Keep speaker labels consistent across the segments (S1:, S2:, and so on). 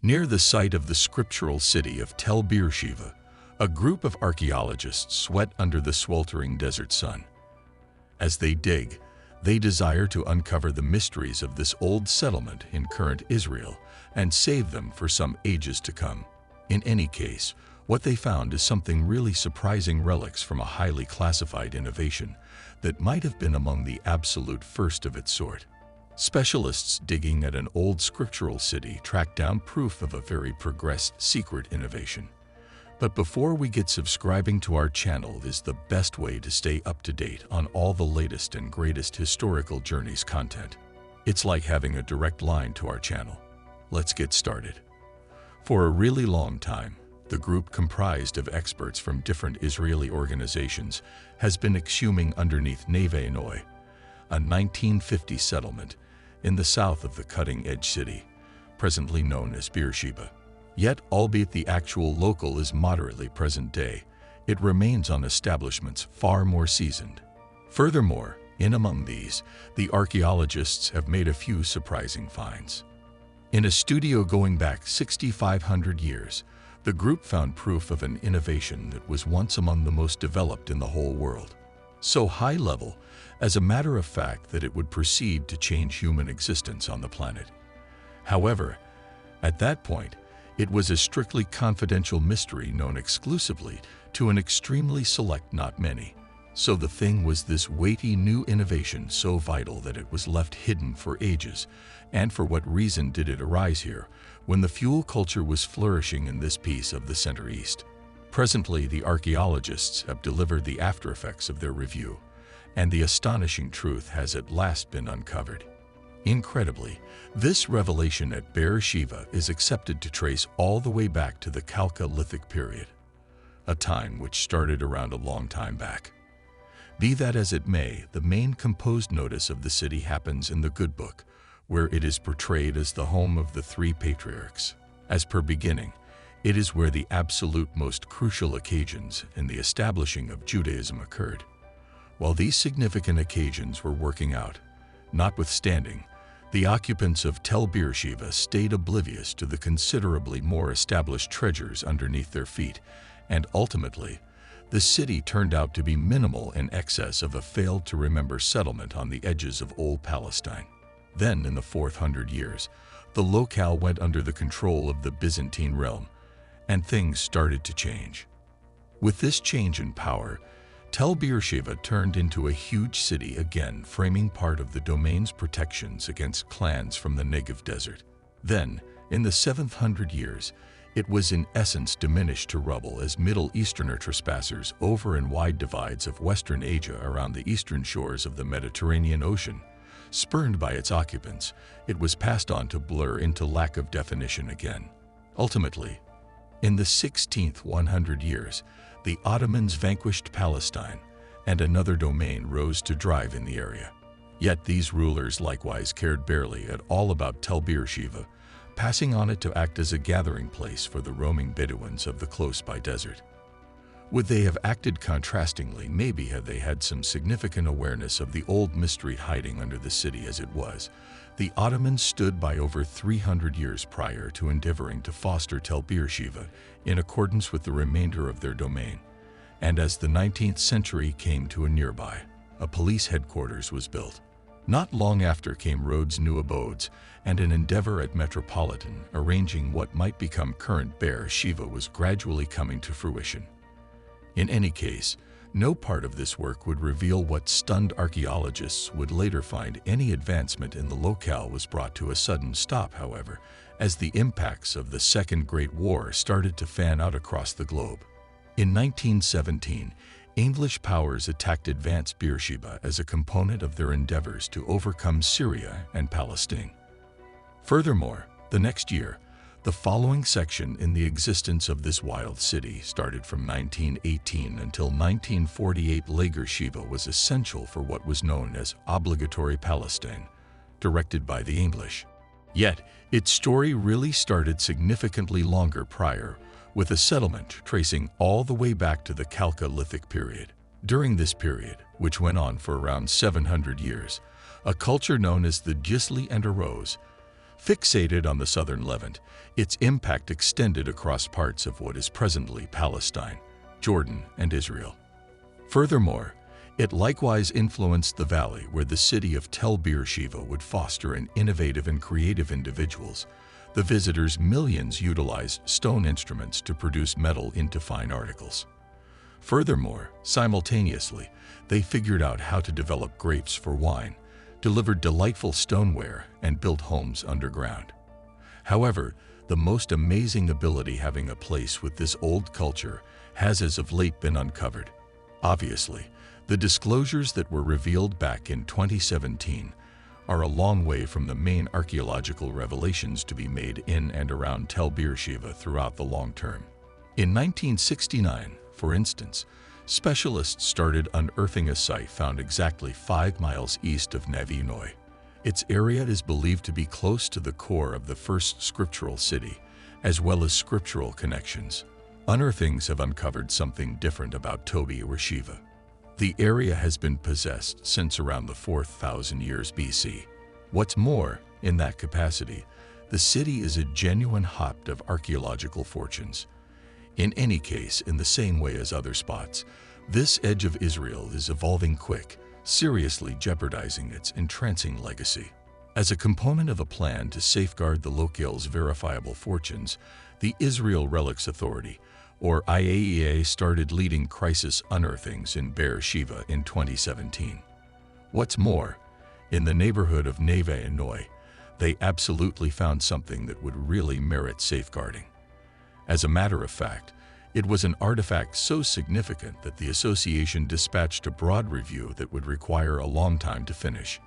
S1: Near the site of the scriptural city of Beersheba, a group of archaeologists sweat under the sweltering desert sun. As they dig, they desire to uncover the mysteries of this old settlement in current Israel and save them for some ages to come. In any case, what they found is something really surprising: relics from a highly classified innovation that might have been among the absolute first of its sort. Specialists digging at an old scriptural city tracked down proof of a very progressed secret innovation. But before we get subscribing to our channel is the best way to stay up to date on all the latest and greatest historical journeys content. It's like having a direct line to our channel. Let's get started. For a really long time, the group, comprised of experts from different Israeli organizations, has been exhuming underneath Neve Noi, a 1950 settlement in the south of the cutting-edge city, presently known as Beersheba. Yet, albeit the actual local is moderately present day, it remains on establishments far more seasoned. Furthermore, in among these, the archaeologists have made a few surprising finds. In a studio going back 6,500 years, the group found proof of an innovation that was once among the most developed in the whole world. So high level, as a matter of fact, that it would proceed to change human existence on the planet. However, at that point, it was a strictly confidential mystery known exclusively to an extremely select not many. So the thing was this weighty new innovation, so vital that it was left hidden for ages. And for what reason did it arise here, when the fuel culture was flourishing in this piece of the Center East? Presently, the archaeologists have delivered the aftereffects of their review, and the astonishing truth has at last been uncovered. Incredibly, this revelation at Beersheba is accepted to trace all the way back to the Chalcolithic period, a time which started around a long time back. Be that as it may, the main composed notice of the city happens in the Good Book, where it is portrayed as the home of the three patriarchs. As per beginning, it is where the absolute most crucial occasions in the establishing of Judaism occurred. While these significant occasions were working out, notwithstanding, the occupants of Beersheba stayed oblivious to the considerably more established treasures underneath their feet, and ultimately, the city turned out to be minimal in excess of a failed-to-remember settlement on the edges of Old Palestine. Then, in the 400 years, the locale went under the control of the Byzantine realm, and things started to change. With this change in power, Beersheba turned into a huge city again, framing part of the domain's protections against clans from the Negev desert. Then, in the 700 years, it was in essence diminished to rubble as Middle Easterner trespassers over in wide divides of Western Asia around the eastern shores of the Mediterranean Ocean. Spurned by its occupants, it was passed on to blur into lack of definition again. Ultimately, in the 16th 100 years, the Ottomans vanquished Palestine, and another domain rose to drive in the area. Yet these rulers likewise cared barely at all about Beersheba, passing on it to act as a gathering place for the roaming Bedouins of the close-by desert. Would they have acted contrastingly? Maybe had they had some significant awareness of the old mystery hiding under the city as it was. The Ottomans stood by over 300 years prior to endeavoring to foster Beersheba in accordance with the remainder of their domain. And as the 19th century came to a nearby, a police headquarters was built. Not long after came Rhodes' new abodes, and an endeavor at Metropolitan arranging what might become current Beersheba was gradually coming to fruition. In any case, no part of this work would reveal what stunned archaeologists would later find. Any advancement in the locale was brought to a sudden stop, however, as the impacts of the Second Great War started to fan out across the globe. In 1917, English powers attacked advanced Beersheba as a component of their endeavors to overcome Syria and Palestine. Furthermore, the next year, the following section in the existence of this wild city started from 1918 until 1948. Beersheba was essential for what was known as obligatory Palestine, directed by the English. Yet, its story really started significantly longer prior, with a settlement tracing all the way back to the Chalcolithic period. During this period, which went on for around 700 years, a culture known as the Gisli arose, Fixated on the southern Levant, its impact extended across parts of what is presently Palestine, Jordan, and Israel. Furthermore, it likewise influenced the valley where the city of Beersheba would foster an innovative and creative individuals. The visitors' millions utilized stone instruments to produce metal into fine articles. Furthermore, simultaneously, they figured out how to develop grapes for wine, delivered delightful stoneware, and built homes underground. However, the most amazing ability having a place with this old culture has as of late been uncovered. Obviously, the disclosures that were revealed back in 2017 are a long way from the main archaeological revelations to be made in and around Beersheba throughout the long term. In 1969, for instance, specialists started unearthing a site found exactly 5 miles east of Nevi Noi. Its area is believed to be close to the core of the first scriptural city, as well as scriptural connections. Unearthings have uncovered something different about Beersheba. The area has been possessed since around the 4,000 years BC. What's more, in that capacity, the city is a genuine hotbed of archaeological fortunes. In any case, in the same way as other spots, this edge of Israel is evolving quick, seriously jeopardizing its entrancing legacy. As a component of a plan to safeguard the locale's verifiable fortunes, the Israel Relics Authority, or IAEA, started leading crisis unearthings in Beersheba in 2017. What's more, in the neighborhood of Nevi Noi, they absolutely found something that would really merit safeguarding. As a matter of fact, it was an artifact so significant that the association dispatched a broad review that would require a long time to finish.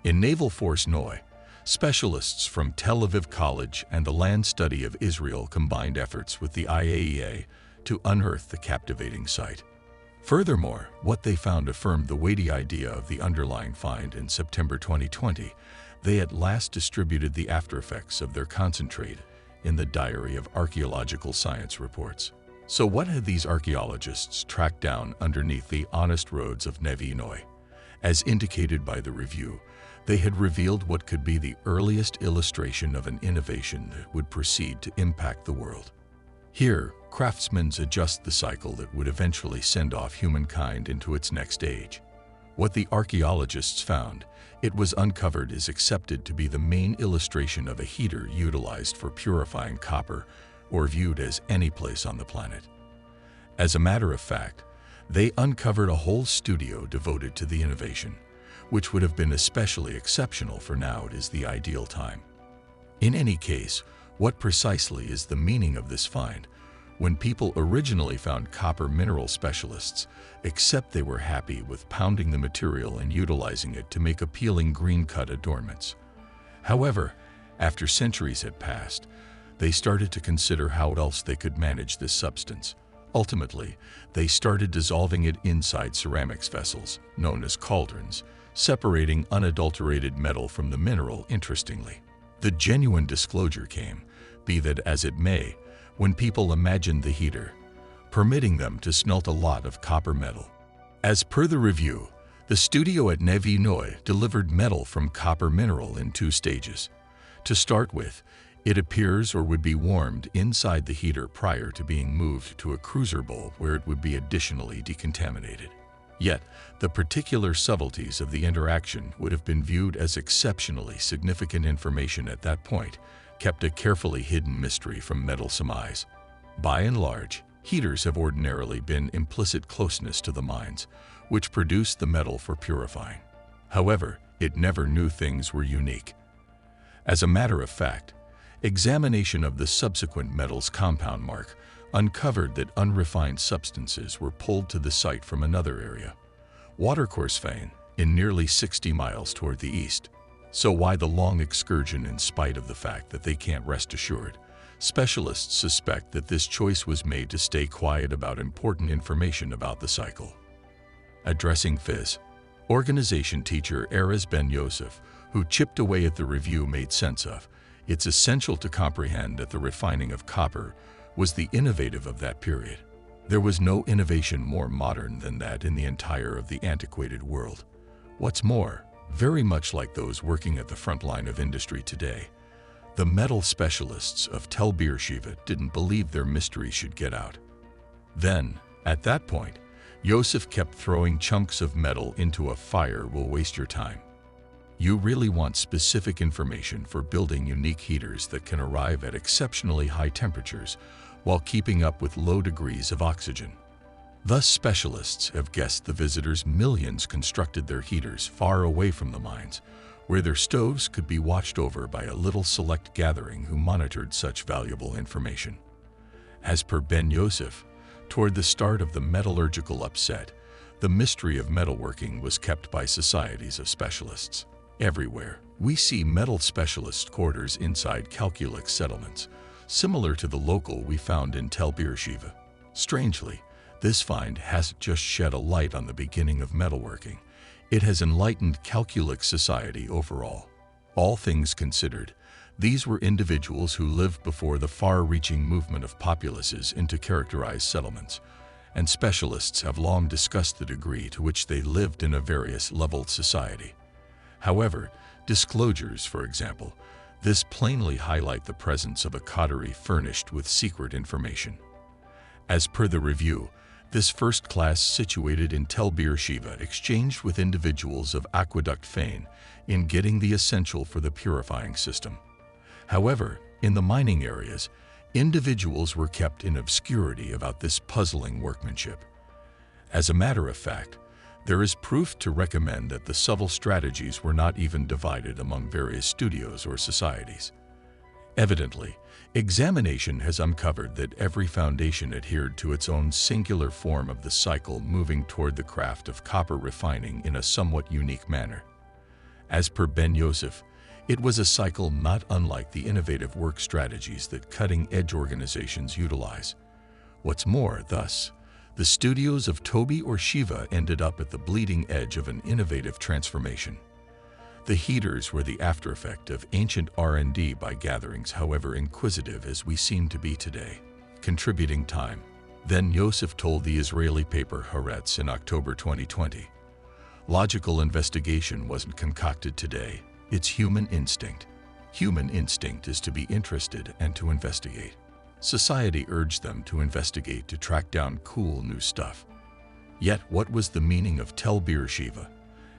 S1: In Naval Force Noi, specialists from Tel Aviv College and the Land Study of Israel combined efforts with the IAEA to unearth the captivating site. Furthermore, what they found affirmed the weighty idea of the underlying find. In September 2020, they at last distributed the aftereffects of their concentrate in the Diary of Archaeological Science reports. So what had these archaeologists tracked down underneath the honest roads of Nevi Noi? As indicated by the review, they had revealed what could be the earliest illustration of an innovation that would proceed to impact the world. Here, craftsmen adjust the cycle that would eventually send off humankind into its next age. What the archaeologists found, it was uncovered, is accepted to be the main illustration of a heater utilized for purifying copper, or viewed as any place on the planet. As a matter of fact, they uncovered a whole studio devoted to the innovation, which would have been especially exceptional, for now it is the ideal time. In any case, what precisely is the meaning of this find? When people originally found copper mineral specialists, except they were happy with pounding the material and utilizing it to make appealing green-cut adornments. However, after centuries had passed, they started to consider how else they could manage this substance. Ultimately, they started dissolving it inside ceramics vessels, known as cauldrons, separating unadulterated metal from the mineral. Interestingly, the genuine disclosure came, be that as it may, when people imagined the heater, permitting them to smelt a lot of copper metal. As per the review, the studio at Nevi Noi delivered metal from copper mineral in 2 stages. To start with, it appears or would be warmed inside the heater prior to being moved to a crucible where it would be additionally decontaminated. Yet, the particular subtleties of the interaction would have been viewed as exceptionally significant information at that point, kept a carefully hidden mystery from meddlesome eyes. By and large, heaters have ordinarily been implicit closeness to the mines, which produce the metal for purifying. However, it never knew things were unique. As a matter of fact, examination of the subsequent metal's compound mark uncovered that unrefined substances were pulled to the site from another area, Watercourse in nearly 60 miles toward the east. So why the long excursion, in spite of the fact that they can't rest assured? Specialists suspect that this choice was made to stay quiet about important information about the cycle. Addressing Fizz, organization teacher Erez Ben Yosef, who chipped away at the review, made sense of, it's essential to comprehend that the refining of copper was the innovative of that period. There was no innovation more modern than that in the entire of the antiquated world. What's more, very much like those working at the front line of industry today, The metal specialists of Beersheba didn't believe their mystery should get out. Then, at that point, Yosef kept throwing chunks of metal into a fire will waste your time. You really want specific information for building unique heaters that can arrive at exceptionally high temperatures while keeping up with low degrees of oxygen. Thus, specialists have guessed the visitors' millions constructed their heaters far away from the mines, where their stoves could be watched over by a little select gathering who monitored such valuable information. As per Ben Yosef, toward the start of the metallurgical upset, the mystery of metalworking was kept by societies of specialists. Everywhere, we see metal specialist quarters inside calculix settlements, similar to the local we found in Beersheba. Strangely, this find hasn't just shed a light on the beginning of metalworking. It has enlightened calculix society overall. All things considered, these were individuals who lived before the far-reaching movement of populaces into characterized settlements, and specialists have long discussed the degree to which they lived in a various leveled society. However, disclosures, for example, this plainly highlight the presence of a coterie furnished with secret information. As per the review, this first class situated in Beersheba exchanged with individuals of aqueduct fane in getting the essential for the purifying system. However, in the mining areas, individuals were kept in obscurity about this puzzling workmanship. As a matter of fact, there is proof to recommend that the subtle strategies were not even divided among various studios or societies. Evidently, examination has uncovered that every foundation adhered to its own singular form of the cycle moving toward the craft of copper refining in a somewhat unique manner. As per Ben Yosef, it was a cycle not unlike the innovative work strategies that cutting-edge organizations utilize. What's more, thus, the studios of Toby or Shiva ended up at the bleeding edge of an innovative transformation. The heaters were the aftereffect of ancient R&D by gatherings, however inquisitive as we seem to be today. Contributing time. Then Yosef told the Israeli paper Haaretz in October 2020. Logical investigation wasn't concocted today. It's human instinct. Human instinct is to be interested and to investigate. Society urged them to investigate to track down cool new stuff. Yet what was the meaning of Beersheba?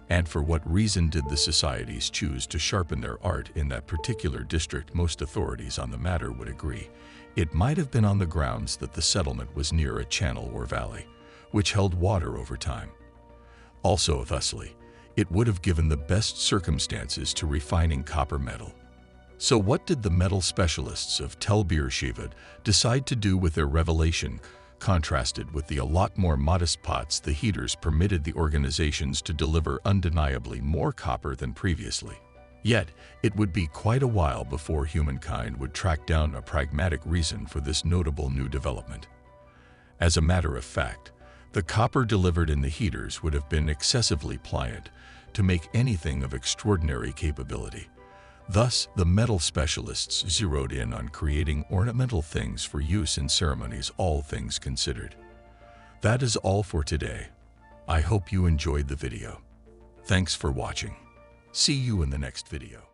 S1: And for what reason did the societies choose to sharpen their art in that particular district? Most authorities on the matter would agree. It might have been on the grounds that the settlement was near a channel or valley, which held water over time. Also, thusly, it would have given the best circumstances to refining copper metal. So what did the metal specialists of Beersheba decide to do with their revelation? Contrasted with the a lot more modest pots, the heaters permitted the organizations to deliver undeniably more copper than previously. Yet, it would be quite a while before humankind would track down a pragmatic reason for this notable new development. As a matter of fact, the copper delivered in the heaters would have been excessively pliant to make anything of extraordinary capability. Thus, the metal specialists zeroed in on creating ornamental things for use in ceremonies, all things considered. That is all for today. I hope you enjoyed the video. Thanks for watching. See you in the next video.